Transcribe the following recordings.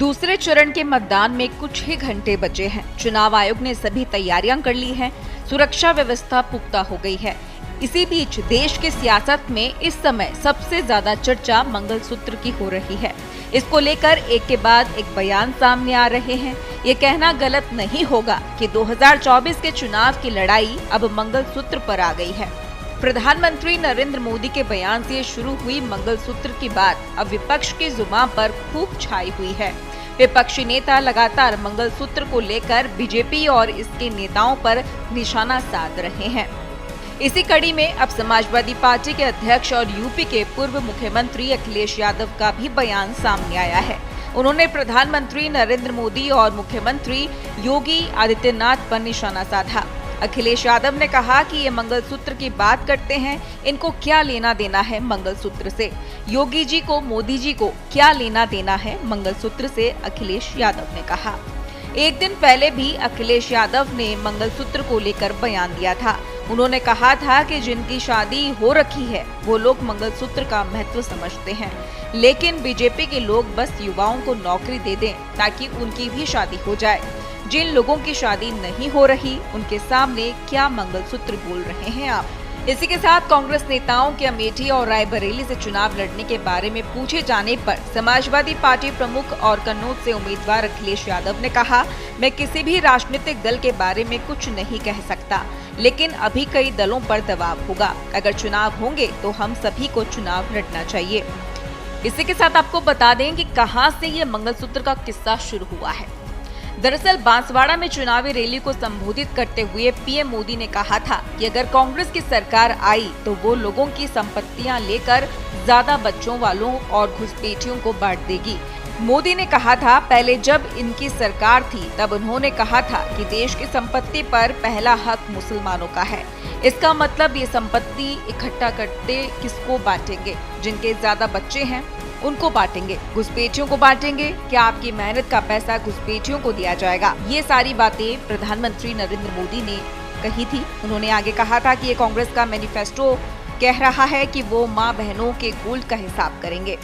दूसरे चरण के मतदान में कुछ ही घंटे बचे हैं। चुनाव आयोग ने सभी तैयारियां कर ली हैं। सुरक्षा व्यवस्था पुख्ता हो गई है। इसी बीच देश की सियासत में इस समय सबसे ज्यादा चर्चा मंगलसूत्र की हो रही है। इसको लेकर एक के बाद एक बयान सामने आ रहे हैं। ये कहना गलत नहीं होगा कि 2024 के चुनाव की लड़ाई अब मंगलसूत्र पर आ गई है। प्रधानमंत्री नरेंद्र मोदी के बयान से शुरू हुई मंगलसूत्र की बात अब विपक्ष की जुबान पर खूब छाई हुई है। विपक्षी नेता लगातार मंगलसूत्र को लेकर बीजेपी और इसके नेताओं पर निशाना साध रहे हैं। इसी कड़ी में अब समाजवादी पार्टी के अध्यक्ष और यूपी के पूर्व मुख्यमंत्री अखिलेश यादव का भी बयान सामने आया है। उन्होंने प्रधानमंत्री नरेंद्र मोदी और मुख्यमंत्री योगी आदित्यनाथ पर निशाना साधा। अखिलेश यादव ने कहा कि ये मंगलसूत्र की बात करते हैं, इनको क्या लेना देना है मंगलसूत्र से। योगी जी को, मोदी जी को क्या लेना देना है मंगलसूत्र से, अखिलेश यादव ने कहा। एक दिन पहले भी अखिलेश यादव ने मंगलसूत्र को लेकर बयान दिया था। उन्होंने कहा था कि जिनकी शादी हो रखी है वो लोग मंगलसूत्र का महत्व समझते हैं, लेकिन बीजेपी के लोग बस युवाओं को नौकरी दे दें ताकि उनकी भी शादी हो जाए। जिन लोगों की शादी नहीं हो रही उनके सामने क्या मंगलसूत्र बोल रहे हैं आप। इसी के साथ कांग्रेस नेताओं के अमेठी और रायबरेली से चुनाव लड़ने के बारे में पूछे जाने पर समाजवादी पार्टी प्रमुख और कन्नौज से उम्मीदवार अखिलेश यादव ने कहा, मैं किसी भी राजनीतिक दल के बारे में कुछ नहीं कह सकता, लेकिन अभी कई दलों पर दबाव होगा। अगर चुनाव होंगे तो हम सभी को चुनाव लड़ना चाहिए। इसी के साथ आपको बता दें कि कहां से ये मंगलसूत्र का किस्सा शुरू हुआ है। दरअसल बांसवाड़ा में चुनावी रैली को संबोधित करते हुए पीएम मोदी ने कहा था कि अगर कांग्रेस की सरकार आई तो वो लोगों की संपत्तियां लेकर ज्यादा बच्चों वालों और घुसपैठियों को बांट देगी। मोदी ने कहा था, पहले जब इनकी सरकार थी तब उन्होंने कहा था कि देश की संपत्ति पर पहला हक मुसलमानों का है। इसका मतलब ये संपत्ति इकट्ठा करते किसको बांटेंगे? जिनके ज्यादा बच्चे हैं उनको बांटेंगे, घुसपैठियों को बांटेंगे। क्या आपकी मेहनत का पैसा घुसपैठियों को दिया जाएगा? ये सारी बातें प्रधानमंत्री नरेंद्र मोदी ने कही थी। उन्होंने आगे कहा था कि ये कांग्रेस का मैनिफेस्टो कह रहा है कि वो माँ बहनों के गोल्ड का हिसाब करेंगे।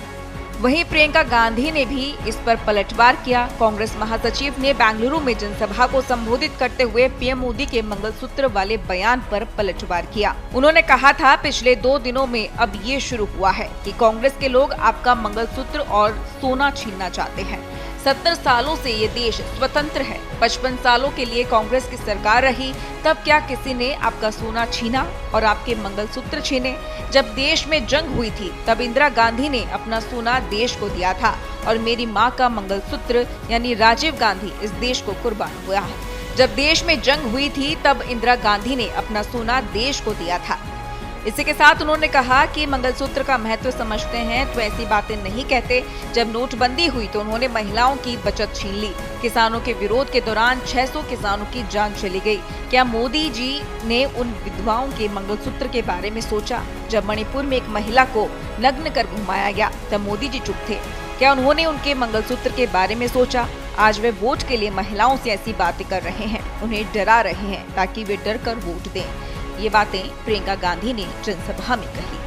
वहीं प्रियंका गांधी ने भी इस पर पलटवार किया। कांग्रेस महासचिव ने बेंगलुरु में जनसभा को संबोधित करते हुए पीएम मोदी के मंगलसूत्र वाले बयान पर पलटवार किया। उन्होंने कहा था, पिछले 2 दिनों में अब ये शुरू हुआ है कि कांग्रेस के लोग आपका मंगलसूत्र और सोना छीनना चाहते हैं। 70 सालों से ये देश स्वतंत्र है। 55 सालों के लिए कांग्रेस की सरकार रही, तब क्या किसी ने आपका सोना छीना और आपके मंगलसूत्र छीने? जब देश में जंग हुई थी तब इंदिरा गांधी ने अपना सोना देश को दिया था और मेरी माँ का मंगलसूत्र यानी राजीव गांधी इस देश को कुर्बान हुआ है। जब देश में जंग हुई थी तब इंदिरा गांधी ने अपना सोना देश को दिया था। इसी के साथ उन्होंने कहा कि मंगलसूत्र का महत्व समझते हैं तो ऐसी बातें नहीं कहते। जब नोटबंदी हुई तो उन्होंने महिलाओं की बचत छीन ली। किसानों के विरोध के दौरान 600 किसानों की जान चली गई। क्या मोदी जी ने उन विधवाओं के मंगलसूत्र के बारे में सोचा? जब मणिपुर में एक महिला को नग्न कर घुमाया गया तब मोदी जी चुप थे। क्या उन्होंने उनके मंगलसूत्र के बारे में सोचा? आज वे वोट के लिए महिलाओं से ऐसी बातें कर रहे हैं, उन्हें डरा रहे हैं ताकि वे डर कर वोट दें। ये बातें प्रियंका गांधी ने जनसभा में कही।